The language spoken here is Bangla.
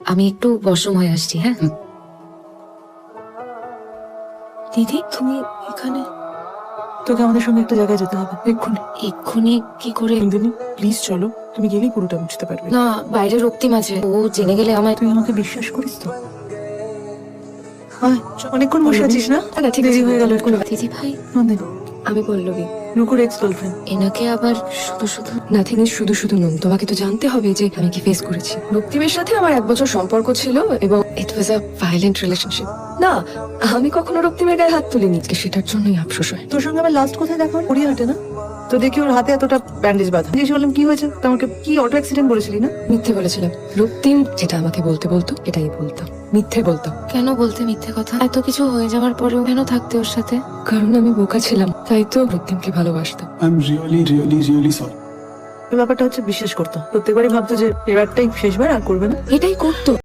আমি একটু ওয়াশরুম হয়ে আসছি। হ্যাঁ দিদি, তুমি এখানে? তোকে আমাদের সঙ্গে একটা জায়গায় যেতে হবে এক্ষুনি। এক্ষুনি কি করে? নন্দিনী প্লিজ চলো, তুমি গেলেই পুরোটা বুঝতে পারবে। না, বাইরে রক্তিম আছে, ও জেনে গেলে আমায়। তুই আমাকে বিশ্বাস করিস তো? হয় অনেকক্ষণ বসে আছিস না? ঠিক দেরি আছে, হয়ে গেল একটু। দিদি ভাই। নন্দিনী, আমি পল্লবী। রুকুর এক্স গার্লফ্রেন্ড। এনাকে আবার শুধু শুধু? নাথিং ইজ শুধু শুধু নুন, তোমাকে তো জানতে হবে যে আমি কি ফেস করেছি। রক্তিমের সাথে আমার 1 বছর সম্পর্ক ছিল এবং ইট ওয়াজ আ ভায়োলেন্ট রিলেশনশিপ। না, আমি কখনো রক্তিমের গায়ে হাত তুলিনি, সেটার জন্যই আফসোস হয়। তোর সঙ্গে আমার লাস্ট কোথায় দেখা হলো? গড়িয়াহাটে না? তো দেখি ওর হাতে এতটা ব্যান্ডেজ বাঁধা। জিজ্ঞেস করলাম কি হয়েছে, তো আমাকে কি অটো অ্যাক্সিডেন্ট বলেছিলি না? মিথ্যে বলেছিলাম। রক্তিম যেটা আমাকে বলতে বলতো এটাই বলতাম, মিথ্যে বলতাম। কেন বলতে মিথ্যে কথা? এত কিছু হয়ে যাওয়ার পরেও কেন থাকতে ওর সাথে? কারণ আমি বোকা ছিলাম, তাই তো রক্তিমকে ভালোবাসতাম। I'm really sorry. ওই ব্যাপারটা হচ্ছে বিশ্বাস করতো, প্রত্যেকবারই ভাবতো যে এবারটাই শেষবার, আর করবে না। এটাই করতো।